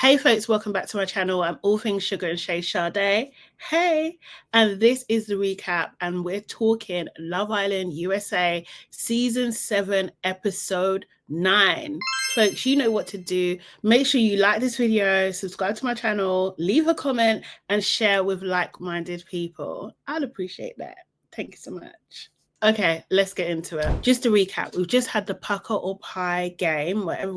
Hey folks, welcome back to my channel. I'm All Things Sugar and Shay Sade. Hey, and this is the recap, and we're talking Love Island USA Season 7, Episode 9. Folks, you know what to do. Make sure you like this video, subscribe to my channel, leave a comment, and share with like-minded people. I'd appreciate that. Thank you so much. Okay, let's get into it. Just to recap, we've just had the pucker or pie game where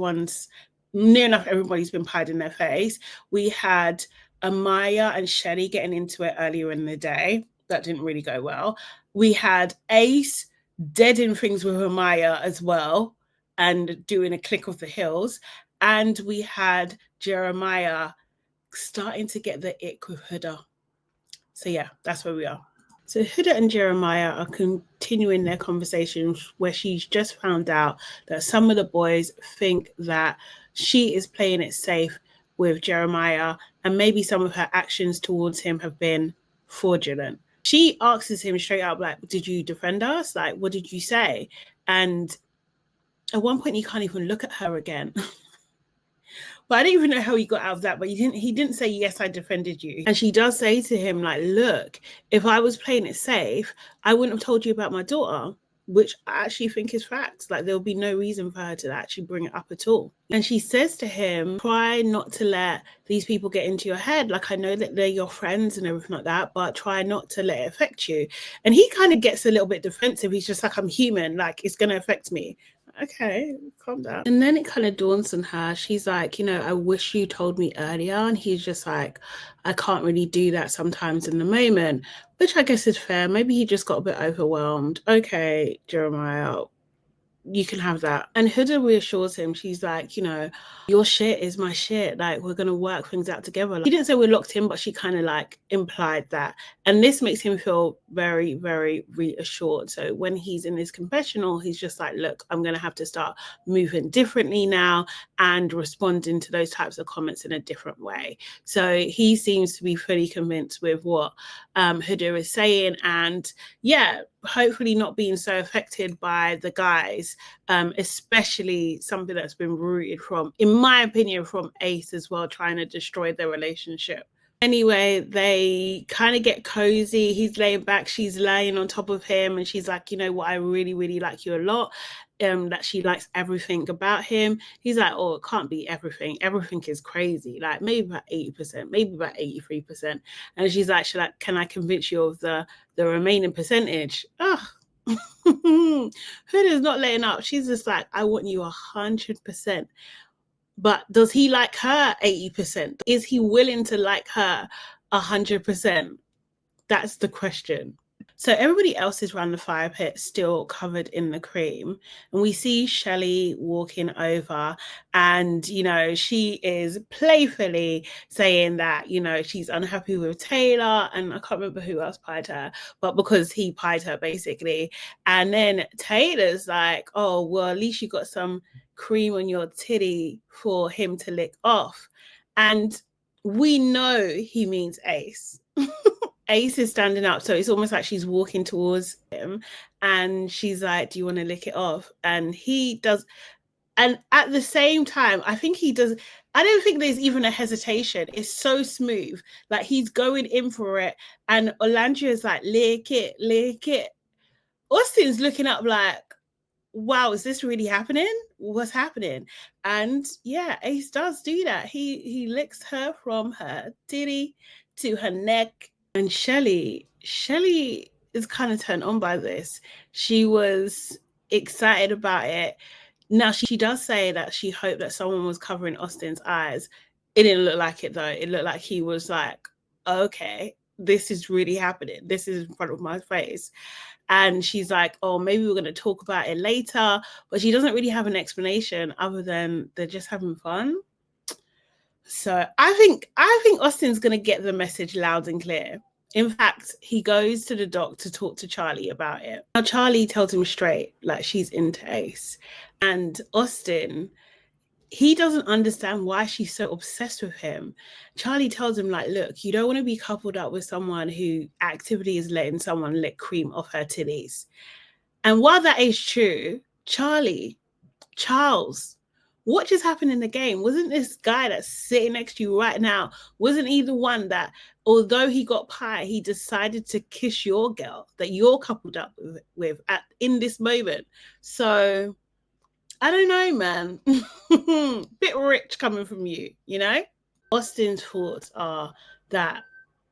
near enough everybody's been pied in their face. We had Amaya and Shelly getting into it earlier in the day. That didn't really go well. We had Ace deading things with Amaya as well and doing a click of the heels. And we had Jeremiah starting to get the ick with Huda. So yeah, that's where we are. So Huda and Jeremiah are continuing their conversations where she's just found out that some of the boys think that she is playing it safe with Jeremiah and maybe some of her actions towards him have been fraudulent. She asks him straight up, like, did you defend us? Like, what did you say? And at one point he can't even look at her again. But I don't even know how he got out of that. But he didn't say, yes, I defended you. And she does say to him, like, look, if I was playing it safe, I wouldn't have told you about my daughter, which I actually think is facts. Like, there'll be no reason for her to actually bring it up at all. And she says to him, try not to let these people get into your head. Like, I know that they're your friends and everything like that, but try not to let it affect you. And he kind of gets a little bit defensive. He's just like, I'm human. Like, it's going to affect me. Okay, calm down. And then it kind of dawns on her. She's like, you know, I wish you told me earlier. And he's just like, I can't really do that sometimes in the moment, which I guess is fair. Maybe he just got a bit overwhelmed. Okay, Jeremiah, you can have that. And Huda reassures him. She's like, you know, your shit is my shit. Like, we're going to work things out together. Like, she didn't say we're locked in, but she kind of like implied that. And this makes him feel very, very reassured. So when he's in his confessional, he's just like, look, I'm going to have to start moving differently now and responding to those types of comments in a different way. So he seems to be fully convinced with what Huda is saying. And yeah, hopefully not being so affected by the guys, especially something that's been rooted from, in my opinion, from Ace as well, trying to destroy their relationship. Anyway, they kind of get cozy. He's laying back, she's laying on top of him, and she's like, you know what, I really, really like you a lot. That she likes everything about him. He's like, oh, it can't be everything. Everything is crazy. Like maybe about 80%, maybe about 83%. And she's like, can I convince you of the remaining percentage? Oh, Huda's not letting up. She's just like, I want you 100%. But does he like her 80%? Is he willing to like her 100%? That's the question. So everybody else is around the fire pit still covered in the cream. And we see Shelly walking over and, you know, she is playfully saying that, you know, she's unhappy with Taylor. And I can't remember who else pied her, but because he pied her basically. And then Taylor's like, oh, well, at least you got some cream on your titty for him to lick off. And we know he means Ace. Ace is standing up, so it's almost like she's walking towards him and she's like, do you want to lick it off? And he does. And at the same time, I think he does. I don't think there's even a hesitation. It's so smooth. Like he's going in for it. And Orlandria is like, lick it, lick it. Austin's looking up like, wow, is this really happening? What's happening? And yeah, Ace does do that. He licks her from her titty to her neck. And Shelly is kind of turned on by this. She was excited about it. Now, she does say that she hoped that someone was covering Austin's eyes. It didn't look like it, though. It looked like he was like, okay, this is really happening. This is in front of my face. And she's like, oh, maybe we're going to talk about it later. But she doesn't really have an explanation other than they're just having fun. So I think Austin's going to get the message loud and clear. In fact, he goes to the doc to talk to Charlie about it. Now, Charlie tells him straight, like, she's into Ace. And Austin, he doesn't understand why she's so obsessed with him. Charlie tells him, like, look, you don't want to be coupled up with someone who actively is letting someone lick cream off her titties. And while that is true, Charles what just happened in the game? Wasn't this guy that's sitting next to you right now, wasn't he the one that, although he got pie, he decided to kiss your girl that you're coupled up with at in this moment? So I don't know, man. Bit rich coming from you, you know? Austin's thoughts are that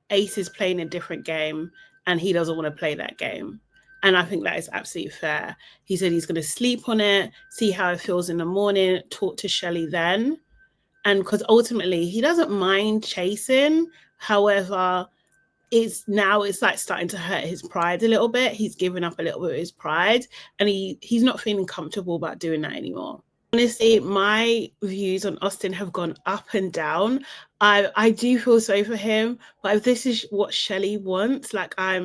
Ace is playing a different game and he doesn't want to play that game. And I think that is absolutely fair. He said he's going to sleep on it, see how it feels in the morning, talk to Shelly then. And because ultimately he doesn't mind chasing. However, it's like starting to hurt his pride a little bit. He's given up a little bit of his pride and he's not feeling comfortable about doing that anymore. Honestly, my views on Austin have gone up and down. I do feel sorry for him, but if this is what Shelly wants, like I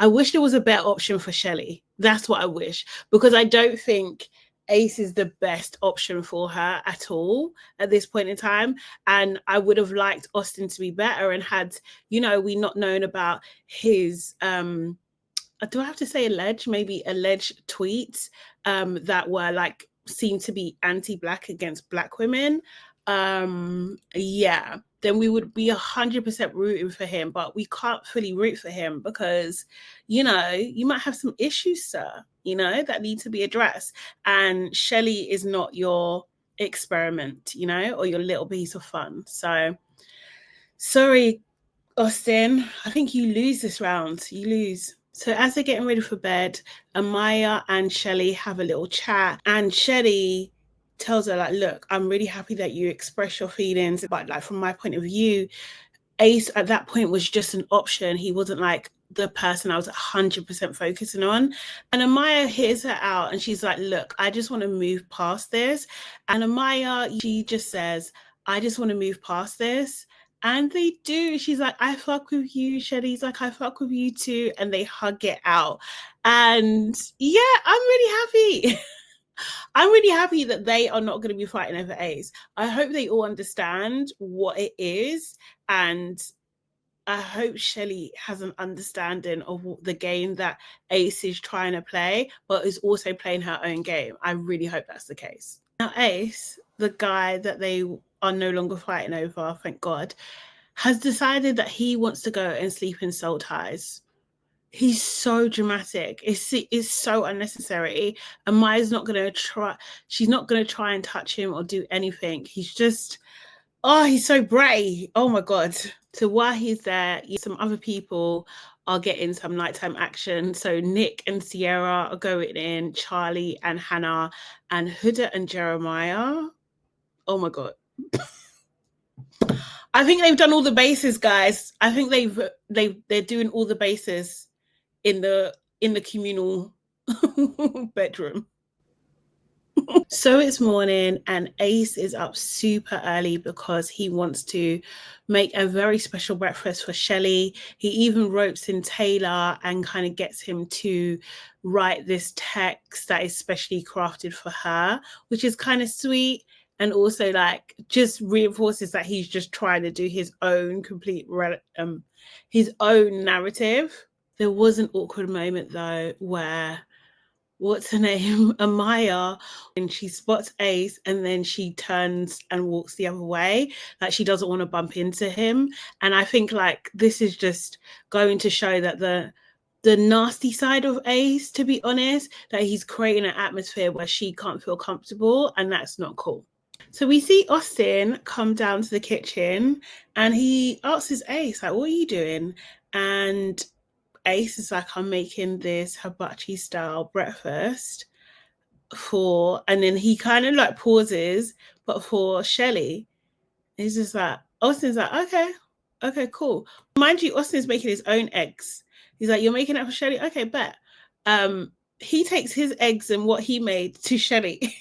wish there was a better option for Shelly. That's what I wish, because I don't think Ace is the best option for her at all at this point in time. And I would have liked Austin to be better and had, we not known about his do I have to say maybe alleged tweets that were like seemed to be anti-black against black women. Yeah, then we would be 100% rooting for him, but we can't fully root for him because, you might have some issues, sir, that need to be addressed. And Shelly is not your experiment, or your little piece of fun. So sorry, Austin, I think you lose this round. You lose. So as they're getting ready for bed, Amaya and Shelly have a little chat, and Shelly tells her, like, look, I'm really happy that you express your feelings, but like from my point of view, Ace at that point was just an option. He wasn't like the person I was 100% focusing on. And Amaya hears her out and she's like, look, I just want to move past this. And Amaya, she just says, I just want to move past this. And they do. She's like, I fuck with you. Shelly's like, I fuck with you too. And they hug it out. And yeah, I'm really happy. I'm really happy that they are not going to be fighting over Ace. I hope they all understand what it is. And I hope Shelly has an understanding of the game that Ace is trying to play, but is also playing her own game. I really hope that's the case. Now, Ace, the guy that they are no longer fighting over, thank God, has decided that he wants to go and sleep in soul ties. He's so dramatic. It's so unnecessary. And Maya's not going to try. She's not going to try and touch him or do anything. He's just, he's so brave. Oh my God. So while he's there, some other people are getting some nighttime action. So Nick and Sierra are going in, Charlie and Hannah, and Huda and Jeremiah. Oh my God. I think they've done all the bases, guys. I think they're doing all the bases in the communal bedroom. So it's morning and Ace is up super early because he wants to make a very special breakfast for Shelly. He even ropes in Taylor and kind of gets him to write this text that is specially crafted for her, which is kind of sweet. And also like just reinforces that he's just trying to do his own his own narrative. There was an awkward moment though where, what's her name, Amaya, and she spots Ace and then she turns and walks the other way, like she doesn't want to bump into him. And I think like this is just going to show that the nasty side of Ace, to be honest, that he's creating an atmosphere where she can't feel comfortable, and that's not cool. So we see Austin come down to the kitchen and he asks his Ace, like, what are you doing? And Ace is like, I'm making this hibachi style breakfast and then he kind of like pauses, but for Shelly. He's just like, Austin's like, okay, cool. Mind you, Austin's making his own eggs. He's like, you're making it for Shelly? Okay, bet. He takes his eggs and what he made to Shelly.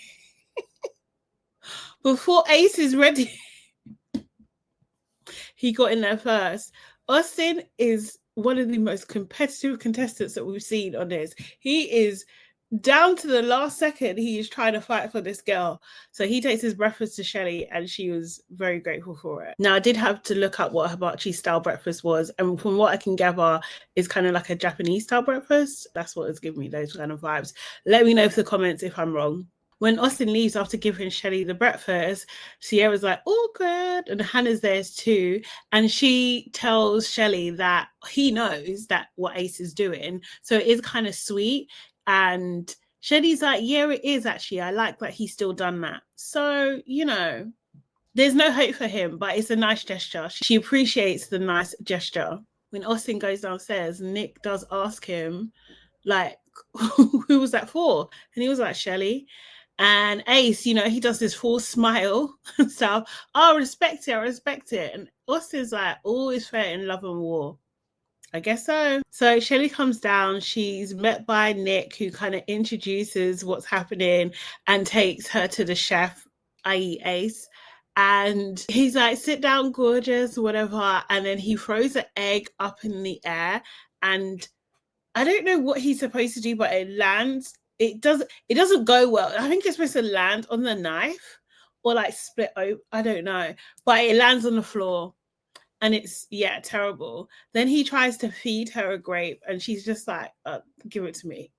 Before Ace is ready, he got in there first. Austin is one of the most competitive contestants that we've seen on this. He is down to the last second. He is trying to fight for this girl. So he takes his breakfast to Shelly and she was very grateful for it. Now, I did have to look up what hibachi style breakfast was. And from what I can gather, it's kind of like a Japanese style breakfast. That's what it's giving me, those kind of vibes. Let me know in the comments if I'm wrong. When Austin leaves after giving Shelly the breakfast, Sierra's like, "Oh, good," and Hannah's there too, and she tells Shelly that he knows that what Ace is doing, so it is kind of sweet. And Shelly's like, "Yeah, it is actually. I like that he's still done that." So there's no hope for him, but it's a nice gesture. She appreciates the nice gesture. When Austin goes downstairs, Nick does ask him, like, who was that for? And he was like, Shelly. And Ace, he does this full smile and stuff. Oh, respect it, I respect it. And Austin's like, all is fair in love and war. I guess so. So Shelly comes down. She's met by Nick, who kind of introduces what's happening and takes her to the chef, i.e. Ace. And he's like, sit down, gorgeous, whatever. And then he throws an egg up in the air. And I don't know what he's supposed to do, but it lands. It doesn't go well. I think it's supposed to land on the knife or like split open. I don't know. But it lands on the floor. And it's, terrible. Then he tries to feed her a grape and she's just like, give it to me.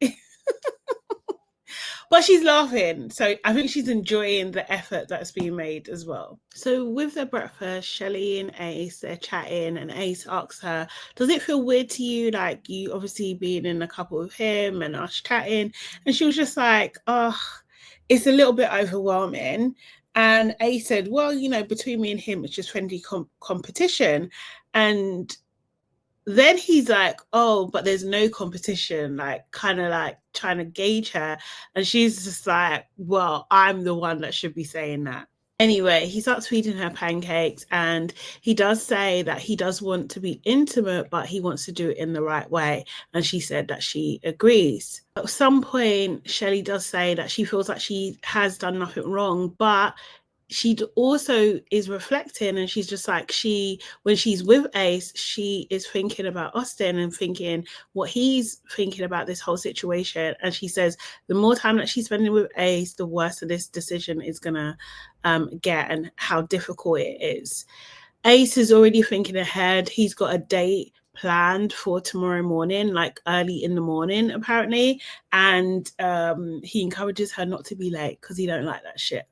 But she's laughing. So I think she's enjoying the effort that's being made as well. So with their breakfast, Shelly and Ace, they're chatting and Ace asks her, does it feel weird to you? Like you obviously being in a couple with him and us chatting. And she was just like, it's a little bit overwhelming. And Ace said, well, between me and him, it's just friendly competition. And then he's like, oh, but there's no competition, like kind of like trying to gauge her. And she's just like, well, I'm the one that should be saying that. Anyway, he starts feeding her pancakes and he does say that he does want to be intimate, but he wants to do it in the right way. And she said that she agrees. At some point, Shelly does say that she feels like she has done nothing wrong, but she also is reflecting and she's just like, when she's with Ace, she is thinking about Austin and thinking what he's thinking about this whole situation. And she says the more time that she's spending with Ace, the worse this decision is gonna get and how difficult it is. Ace is already thinking ahead. He's got a date planned for tomorrow morning, like early in the morning apparently, and he encourages her not to be late because he don't like that shit.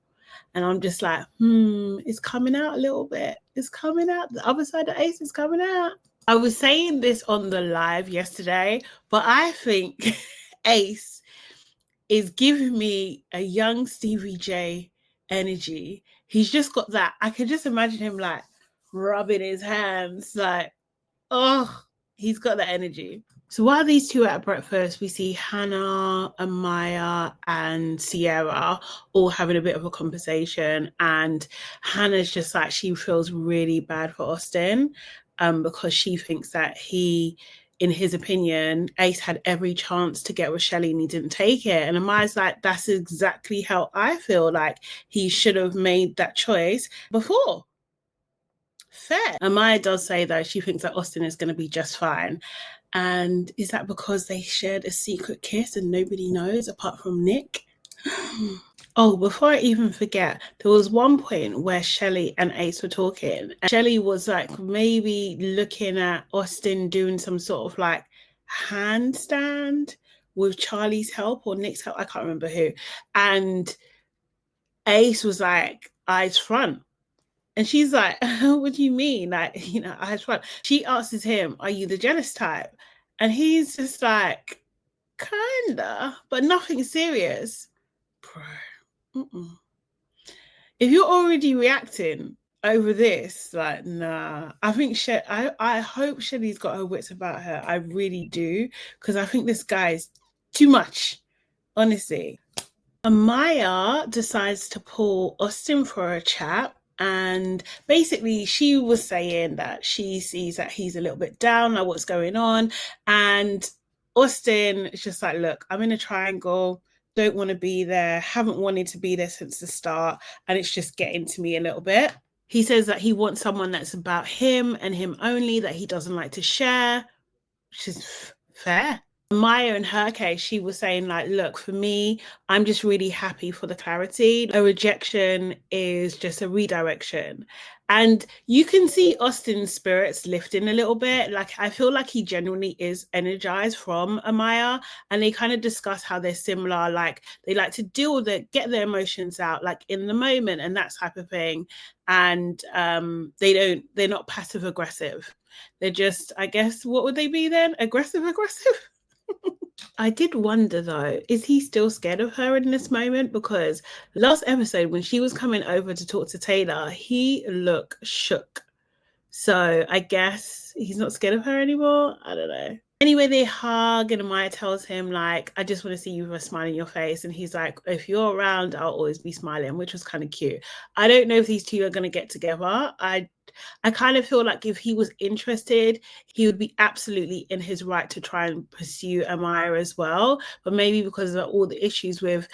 And I'm just like, it's coming out a little bit. It's coming out. The other side of Ace is coming out. I was saying this on the live yesterday, but I think Ace is giving me a young Stevie J energy. He's just got that. I can just imagine him like rubbing his hands, like, oh, he's got that energy. So while these two are at breakfast, we see Hannah, Amaya, and Sierra all having a bit of a conversation. And Hannah's just like, she feels really bad for Austin because she thinks that in his opinion, Ace had every chance to get with Shelly and he didn't take it. And Amaya's like, that's exactly how I feel. Like he should have made that choice before. Fair. Amaya does say though she thinks that Austin is going to be just fine. And is that because they shared a secret kiss and nobody knows apart from Nick? Oh, before I even forget, there was one point where Shelly and Ace were talking. And Shelly was like maybe looking at Austin doing some sort of like handstand with Charlie's help or Nick's help. I can't remember who. And Ace was like, eyes front. And she's like, what do you mean? Like, eyes front. She asks him, are you the jealous type? And he's just like, kinda, but nothing serious. Bro. If you're already reacting over this, like, nah. I think I hope Shelly's got her wits about her. I really do. Because I think this guy is too much, honestly. Amaya decides to pull Austin for a chat. And basically she was saying that she sees that he's a little bit down, like what's going on. And Austin is just like, look, I'm in a triangle, don't want to be there, haven't wanted to be there since the start, and it's just getting to me a little bit. He says that he wants someone that's about him and him only, that he doesn't like to share, which is fair. Maya, in her case, she was saying like, look, for me, I'm just really happy for the clarity. A rejection is just a redirection. And you can see Austin's spirits lifting a little bit. Like, I feel like he genuinely is energized from Amaya. And they kind of discuss how they're similar. Like, they like to deal with it, get their emotions out, like in the moment and that type of thing. And they're not passive aggressive. They're just, I guess, what would they be then? Aggressive aggressive? I did wonder though, is he still scared of her in this moment? Because last episode, when she was coming over to talk to Taylor, he looked shook. So I guess he's not scared of her anymore. I don't know. Anyway, they hug and Maya tells him, like, I just want to see you with a smile on your face. And he's like, if you're around, I'll always be smiling, which was kind of cute. I don't know if these two are going to get together. I kind of feel like if he was interested, he would be absolutely in his right to try and pursue Amaya as well. But maybe because of all the issues with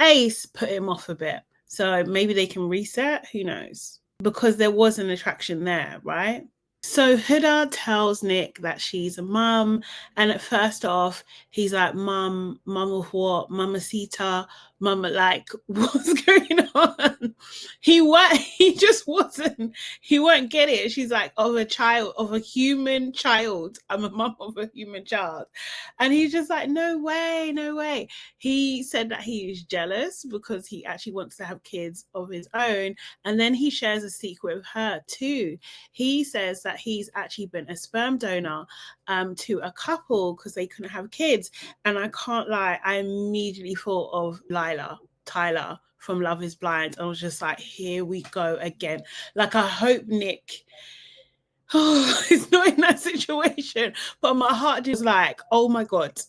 Ace, put him off a bit. So maybe they can reset. Who knows? Because there was an attraction there, right? So Huda tells Nick that she's a mum, and at first off, he's like, "Mum, mum of what? Mamacita, mama, like, what's going on?" He just wasn't, he won't get it. She's like, of a child, of a human child. I'm a mum of a human child. And he's just like, no way, no way. He said that he is jealous because he actually wants to have kids of his own. And then he shares a secret with her too. He says that he's actually been a sperm donor to a couple because they couldn't have kids. And I can't lie, I immediately thought of Tyler from Love is Blind. I was just like, here we go again. Like, I hope Nick is not in that situation. But my heart just like, oh my God.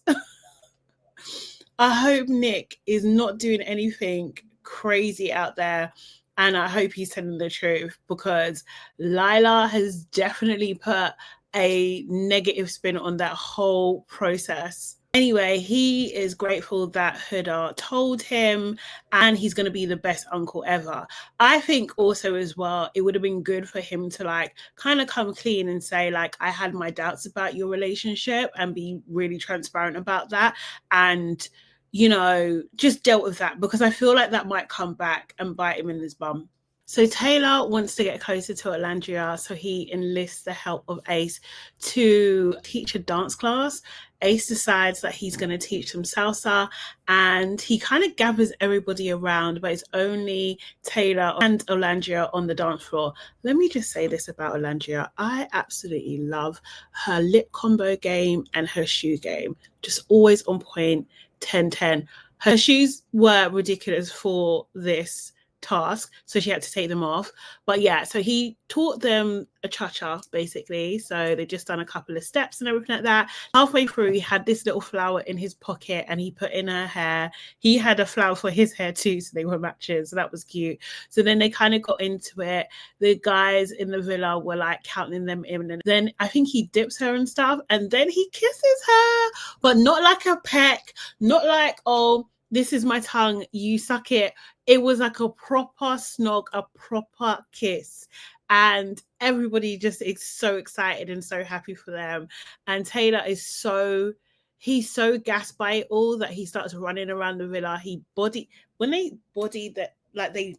I hope Nick is not doing anything crazy out there. And I hope he's telling the truth, because Lila has definitely put a negative spin on that whole process. Anyway, he is grateful that Huda told him, and he's going to be the best uncle ever. I think also as well, it would have been good for him to like kind of come clean and say, like, I had my doubts about your relationship, and be really transparent about that. And you know, just dealt with that, because I feel like that might come back and bite him in his bum. So Taylor wants to get closer to Orlandria, so he enlists the help of Ace to teach a dance class. Ace decides that he's going to teach them salsa, and he kind of gathers everybody around, but it's only Taylor and Orlandria on the dance floor. Let me just say this about Orlandria. I absolutely love her lip combo game and her shoe game. Just always on point. 10-10. Her shoes were ridiculous for this task, so she had to take them off. But yeah, so he taught them a cha-cha basically. So they just done a couple of steps and everything like that. Halfway through, he had this little flower in his pocket and he put in her hair. He had a flower for his hair too, so they were matching, so that was cute. So then they kind of got into it. The guys in the villa were like counting them in, and then I think he dips her and stuff, and then he kisses her, but not like a peck, not like, oh, this is my tongue, you suck it. It was like a proper snog, a proper kiss. And everybody just is so excited and so happy for them. And Taylor is he's so gassed by it all that he starts running around the villa. When they body that, like they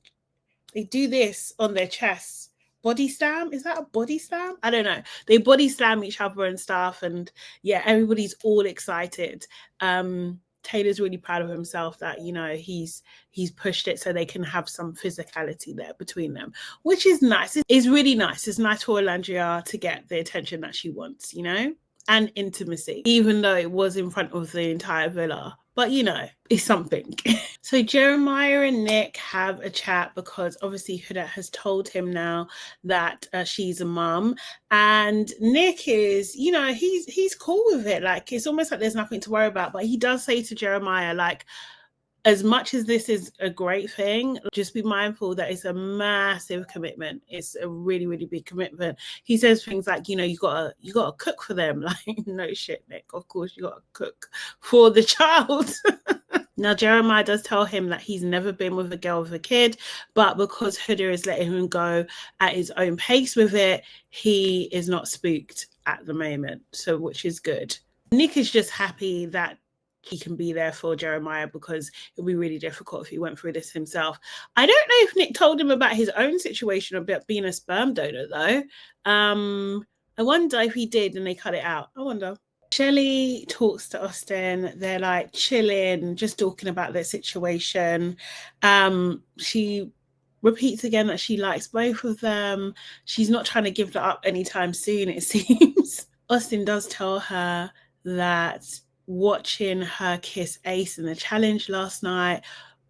do this on their chests. Body slam? Is that a body slam? I don't know. They body slam each other and stuff. And yeah, everybody's all excited. Taylor's really proud of himself that, you know, he's pushed it so they can have some physicality there between them, which is nice. It's really nice. It's nice for Orlandria to get the attention that she wants, you know, and intimacy, even though it was in front of the entire villa. But, you know, it's something. So Jeremiah and Nick have a chat because obviously Huda has told him now that she's a mum. And Nick is, you know, he's cool with it. Like, it's almost like there's nothing to worry about. But he does say to Jeremiah, like, as much as this is a great thing, just be mindful that it's a massive commitment. It's a really, really big commitment. He says things like, you know, you gotta cook for them. Like, no shit, Nick. Of course you gotta cook for the child. Now, Jeremiah does tell him that he's never been with a girl with a kid, but because Huda is letting him go at his own pace with it, he is not spooked at the moment. So, which is good. Nick is just happy that he can be there for Jeremiah because it'll be really difficult if he went through this himself. I don't know if Nick told him about his own situation about being a sperm donor, though. I wonder if he did and they cut it out. I wonder. Shelly talks to Austin. They're like chilling, just talking about their situation. She repeats again that she likes both of them. She's not trying to give that up anytime soon, it seems. Austin does tell her that watching her kiss Ace in the challenge last night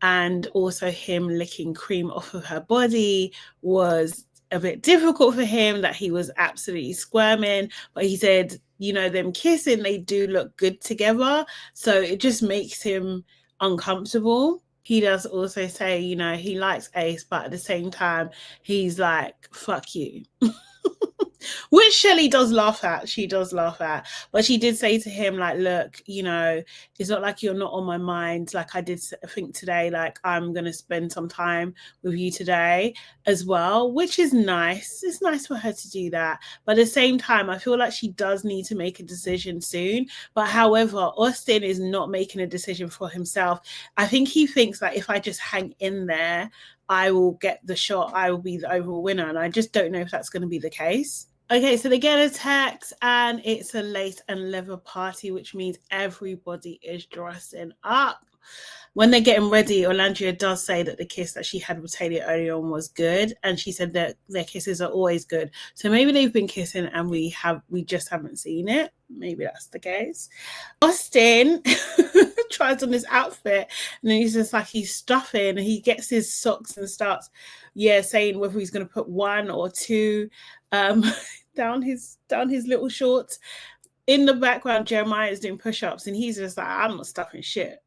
and also him licking cream off of her body was a bit difficult for him, that he was absolutely squirming. But he said, you know, them kissing, they do look good together. So it just makes him uncomfortable. He does also say, you know, he likes Ace, but at the same time, he's like, fuck you. Which Shelly does laugh at. She does laugh at. But she did say to him, like, look, you know, it's not like you're not on my mind. Like I did think today, like, I'm going to spend some time with you today as well, which is nice. It's nice for her to do that. But at the same time, I feel like she does need to make a decision soon. But however, Austin is not making a decision for himself. I think he thinks that if I just hang in there, I will get the shot. I will be the overall winner. And I just don't know if that's going to be the case. Okay, so they get a text and it's a lace and leather party, which means everybody is dressing up. When they're getting ready, Orlandria does say that the kiss that she had with Taylor earlier on was good, and she said that their kisses are always good. So maybe they've been kissing and we just haven't seen it. Maybe that's the case. Austin tries on this outfit and then he's just like, he's stuffing. He gets his socks and starts, saying whether he's going to put one or two down his little shorts. In the background, Jeremiah is doing push-ups and he's just like, I'm not stuffing shit.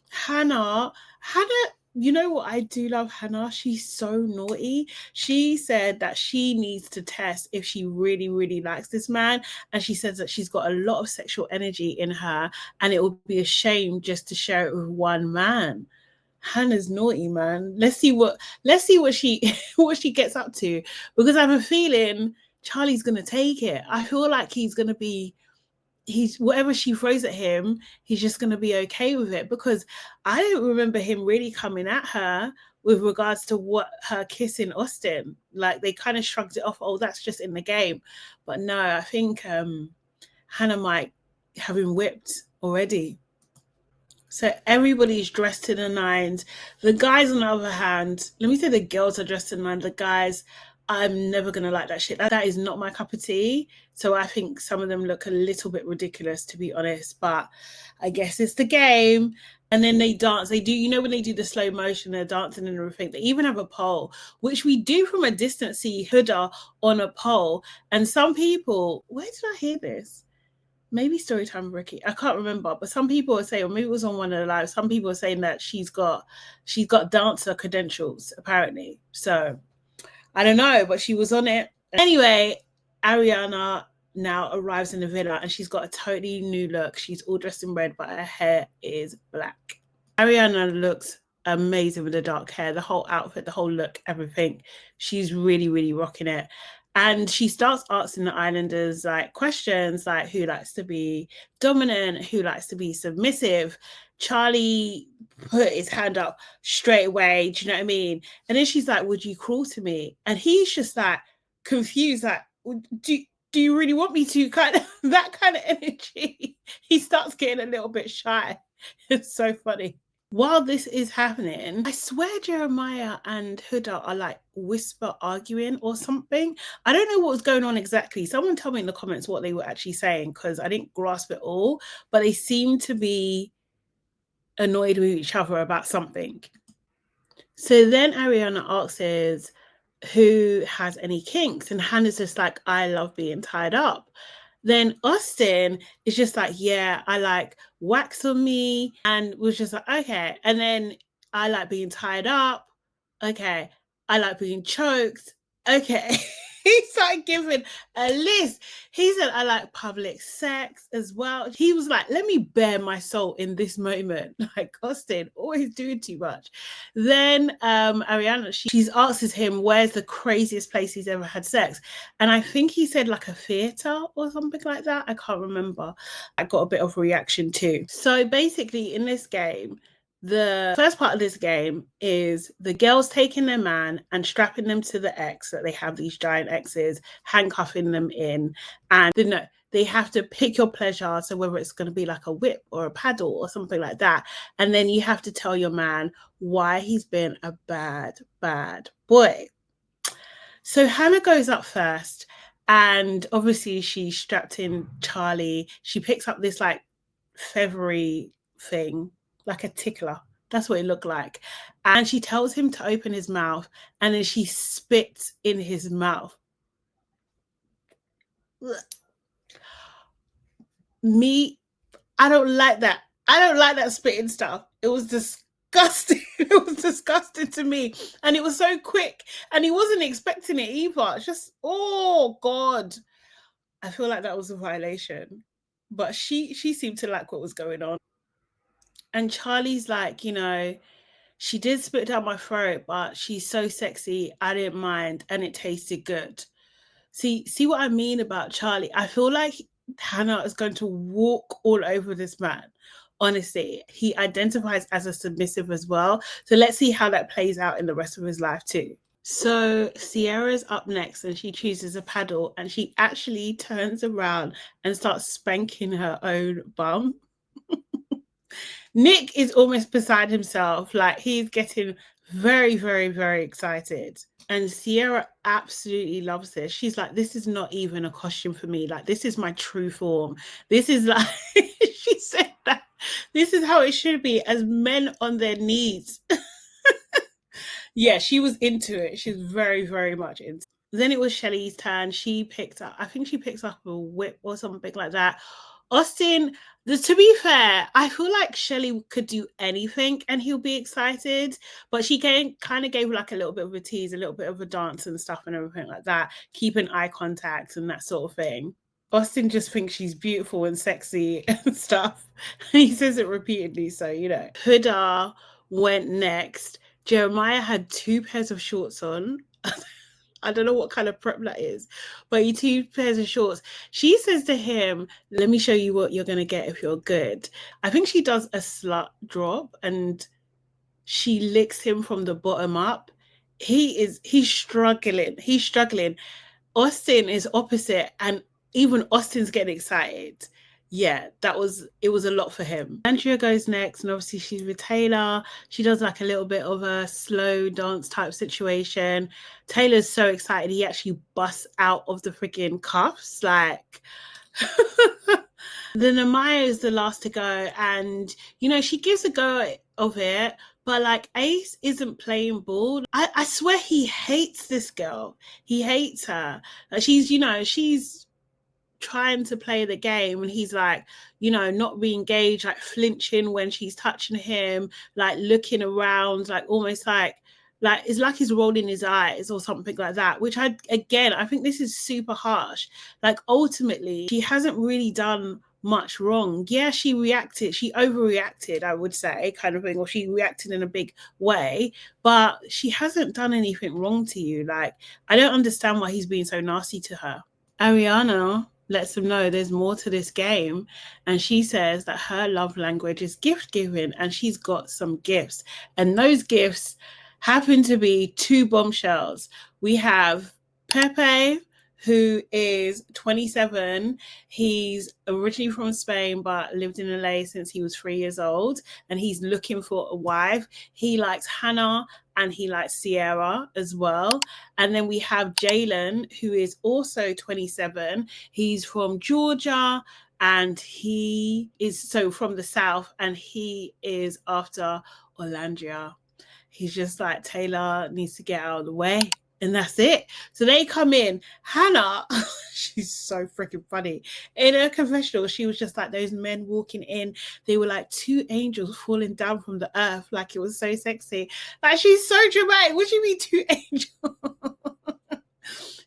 Hannah, you know what? I do love Hannah. She's so naughty. She said that she needs to test if she really, really likes this man. And she says that she's got a lot of sexual energy in her and it would be a shame just to share it with one man. Hannah's naughty, man. Let's see what she what she gets up to, because I have a feeling Charlie's gonna take it. I feel like he's whatever she throws at him, he's just gonna be okay with it, because I don't remember him really coming at her with regards to what her kissing Austin. Like they kind of shrugged it off. Oh, that's just in the game. But no, I think Hannah might have him whipped already. So everybody's dressed to the nines. The guys, on the other hand, let me say the girls are dressed to the nines. The guys, I'm never going to like that shit. That is not my cup of tea. So I think some of them look a little bit ridiculous, to be honest. But I guess it's the game. And then they dance. They do, you know, when they do the slow motion, they're dancing and everything. They even have a pole, which we do from a distance see Huda on a pole. And some people, where did I hear this? Maybe Storytime with Ricky. I can't remember, but some people are saying, or maybe it was on one of the lives, some people are saying that she's got dancer credentials, apparently. So I don't know, but she was on it. Anyway, Ariana now arrives in the villa and she's got a totally new look. She's all dressed in red, but her hair is black. Ariana looks amazing with the dark hair, the whole outfit, the whole look, everything. She's really, really rocking it. And she starts asking the Islanders like questions like who likes to be dominant, who likes to be submissive. Charlie put his hand up straight away. Do you know what I mean? And then she's like, would you crawl to me? And he's just like confused, like, do you really want me to? Kind of that kind of energy. He starts getting a little bit shy. It's so funny. While this is happening, I swear Jeremiah and Huda are like whisper arguing or something. I don't know what was going on exactly. Someone tell me in the comments what they were actually saying, because I didn't grasp it all, but they seem to be annoyed with each other about something. So then Ariana asks who has any kinks, and Hannah's just like, I love being tied up. Then Austin is just like, yeah, I like wax on me, and was just like, okay. And then I like being tied up. Okay. I like being choked. Okay. he started giving a list. He said, I like public sex as well. He was like, let me bare my soul in this moment. Like, Austin, always doing too much. Then Ariana, she's asks him where's the craziest place he's ever had sex. And I think he said like a theatre or something like that. I can't remember. I got a bit of a reaction too. So basically in this game, the first part of this game is the girls taking their man and strapping them to the X, that they have these giant X's, handcuffing them in, and they have to pick your pleasure. So whether it's going to be like a whip or a paddle or something like that. And then you have to tell your man why he's been a bad, bad boy. So Hannah goes up first, and obviously she's strapped in Charlie. She picks up this like feathery thing, like a tickler. That's what it looked like. And she tells him to open his mouth, and then she spits in his mouth. Me, I don't like that. I don't like that spitting stuff. It was disgusting. It was disgusting to me. And it was so quick. And he wasn't expecting it either. It's just, oh God. I feel like that was a violation. But she seemed to like what was going on. And Charlie's like, she did spit down my throat, but she's so sexy, I didn't mind, and it tasted good. See what I mean about Charlie? I feel like Hannah is going to walk all over this man. Honestly, he identifies as a submissive as well. So let's see how that plays out in the rest of his life too. So Sierra's up next, and she chooses a paddle, and she actually turns around and starts spanking her own bum. Nick is almost beside himself. Like, he's getting very, very, very excited. And Sierra absolutely loves this. She's like, this is not even a costume for me. Like, this is my true form. This is like, she said that. This is how it should be, as men on their knees. Yeah, she was into it. She was very, very much into it. Then it was Shelly's turn. I think she picks up a whip or something like that. Austin, to be fair, I feel like Shelly could do anything and he'll be excited, but she kind of gave like a little bit of a tease, a little bit of a dance and stuff and everything like that, keeping eye contact and that sort of thing. Austin just thinks she's beautiful and sexy and stuff. And he says it repeatedly, so, Huda went next. Jeremiah had 2 pairs of shorts on. I don't know what kind of prep that is, but he 2 pairs of shorts. She says to him, let me show you what you're going to get if you're good. I think she does a slut drop and she licks him from the bottom up. He's struggling. He's struggling. Austin is opposite, and even Austin's getting excited. Yeah, it was a lot for him. Andrea goes next, and obviously she's with Taylor. She does like a little bit of a slow dance type situation. Taylor's so excited, he actually busts out of the freaking cuffs. Like, then Amaya is the last to go, and she gives a go of it, but like Ace isn't playing ball. I swear he hates this girl. He hates her. She's trying to play the game, and he's like, not re-engaged, like flinching when she's touching him, like looking around, like almost like it's like he's rolling his eyes or something like that, which I think this is super harsh. Like, ultimately, she hasn't really done much wrong. Yeah, she overreacted, I would say, kind of thing, or she reacted in a big way, but she hasn't done anything wrong to you. Like, I don't understand why he's being so nasty to her. Ariana lets them know there's more to this game, and she says that her love language is gift giving, and she's got some gifts, and those gifts happen to be 2 bombshells. We have Pepe, who is 27. He's originally from Spain, but lived in LA since he was 3 years old, and he's looking for a wife. He likes Hannah and he likes Sierra as well. And then we have Jalen, who is also 27. He's from Georgia, and he is from the South, and he is after Orlandria. He's just like, Taylor needs to get out of the way. And that's it. So they come in. Hannah, she's so freaking funny. In her confessional, she was just like, those men walking in, they were like 2 angels falling down from the earth. Like, it was so sexy. Like, she's so dramatic. What do you mean 2 angels?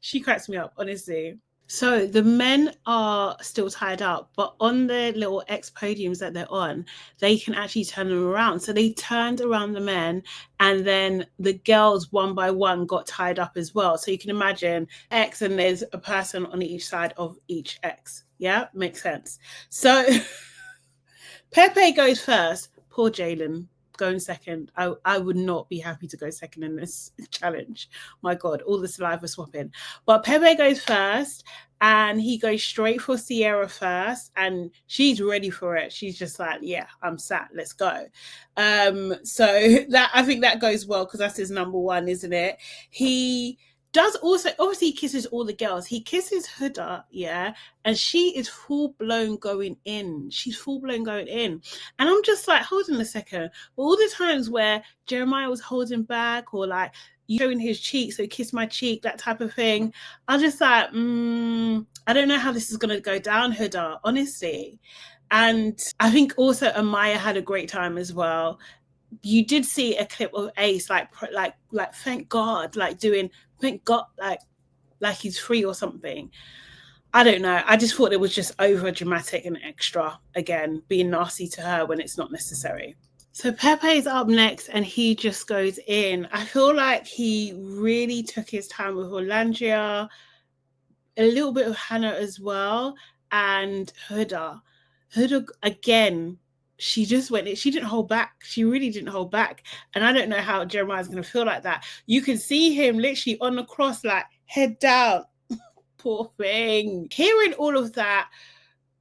She cracks me up, honestly. So the men are still tied up, but on the little X podiums that they're on, they can actually turn them around. So they turned around the men, and then the girls one by one got tied up as well. So you can imagine X, and there's a person on each side of each X. Yeah, makes sense. So Pepe goes first. Poor Jalen going second. I would not be happy to go second in this challenge. My God, all the saliva swapping. But Pepe goes first, and he goes straight for Sierra first, and she's ready for it. She's just like, yeah, I'm sat, let's go. So that, I think that goes well because that's his number one, isn't it? He does also, obviously he kisses all the girls. He kisses Huda, yeah, and she is full blown going in. She's full blown going in. And I'm just like, hold on a second. But all the times where Jeremiah was holding back, or like showing his cheek, so kiss my cheek, that type of thing, I just like, I don't know how this is going to go down, Huda, honestly. And I think also Amaya had a great time as well. You did see a clip of Ace like thank God, like doing thank God, like he's free or something. I don't know. I just thought it was just over dramatic and extra, again, being nasty to her when it's not necessary. So Pepe's up next, and he just goes in. I feel like he really took his time with Orlandria, a little bit of Hannah as well, and Huda. Huda, again, she just went, she didn't hold back. She really didn't hold back. And I don't know how Jeremiah's going to feel like that. You can see him literally on the cross, like head down. Poor thing. Hearing all of that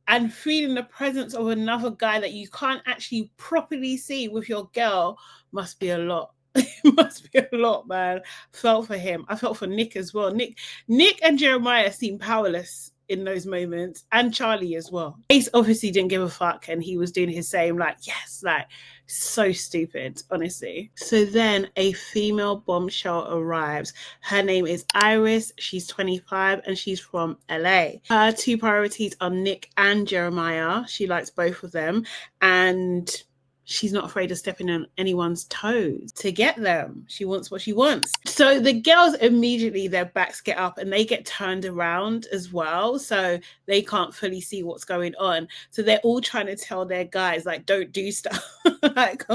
and feeling the presence of another guy that you can't actually properly see with your girl must be a lot. It must be a lot, man. Felt for him. I felt for Nick as well. Nick and Jeremiah seemed powerless in those moments, and Charlie as well. Ace obviously didn't give a fuck, and he was doing his same, like, yes, like, so stupid, honestly. So then a female bombshell arrives. Her name is Iris. She's 25 and she's from LA. Her two priorities are Nick and Jeremiah. She likes both of them, and she's not afraid of stepping on anyone's toes to get them. She wants what she wants. So the girls immediately, their backs get up and they get turned around as well. So they can't fully see what's going on. So they're all trying to tell their guys, like, don't do stuff. Like,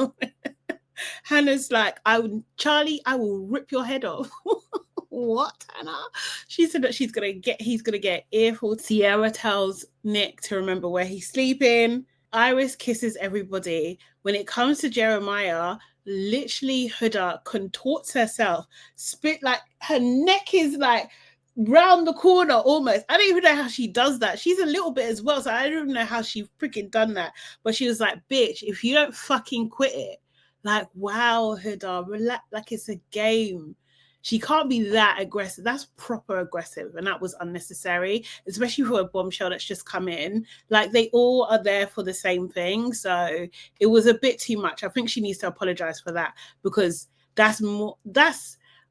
Hannah's like, Charlie, I will rip your head off. What, Hannah? She said that he's gonna get earful. Sierra tells Nick to remember where he's sleeping. Iris kisses everybody. When it comes to Jeremiah, literally Huda contorts herself, spit, like her neck is like round the corner almost. I don't even know how she does that. She's a little bit as well, so I don't know how she freaking done that. But she was like, bitch, if you don't fucking quit it, like, wow, Huda, relax, like it's a game. She can't be that aggressive. That's proper aggressive, and that was unnecessary, especially for a bombshell that's just come in. Like, they all are there for the same thing, so it was a bit too much. I think she needs to apologize for that, because that's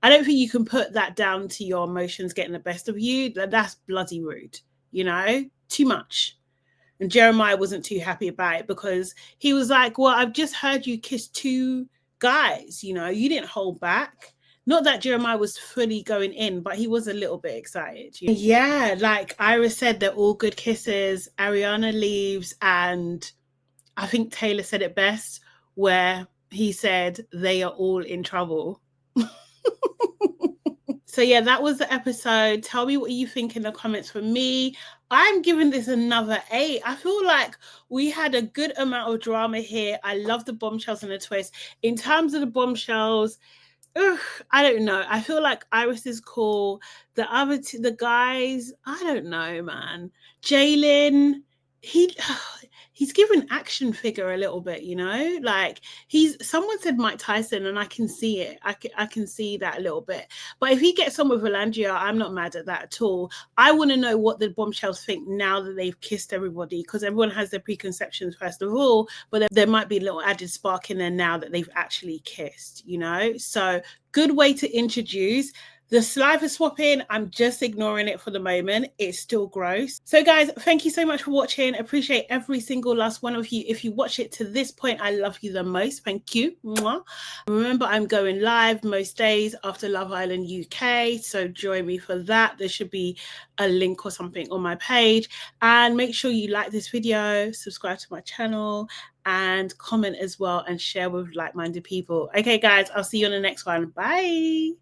I don't think you can put that down to your emotions getting the best of you. That's bloody rude, you know? Too much. And Jeremiah wasn't too happy about it, because he was like, well, I've just heard you kiss two guys, you know? You didn't hold back. Not that Jeremiah was fully going in, but he was a little bit excited. Yeah, like Iris said, they're all good kisses. Ariana leaves, and I think Taylor said it best, where he said they are all in trouble. So yeah, that was the episode. Tell me what you think in the comments. For me, I'm giving this another 8. I feel like we had a good amount of drama here. I love the bombshells and the twist. In terms of the bombshells, I don't know. I feel like Iris is cool. The other the guys, I don't know, man. Jalen, he's given action figure a little bit, you know? Like, someone said Mike Tyson, and I can see it. I can see that a little bit. But if he gets on with Orlandria, I'm not mad at that at all. I want to know what the bombshells think now that they've kissed everybody, because everyone has their preconceptions first of all, but there might be a little added spark in there now that they've actually kissed, you know? So good way to introduce. The saliva swapping, I'm just ignoring it for the moment. It's still gross. So guys, thank you so much for watching. Appreciate every single last one of you. If you watch it to this point, I love you the most. Thank you. Mwah. Remember, I'm going live most days after Love Island UK. So join me for that. There should be a link or something on my page. And make sure you like this video, subscribe to my channel, and comment as well and share with like-minded people. Okay, guys, I'll see you on the next one. Bye.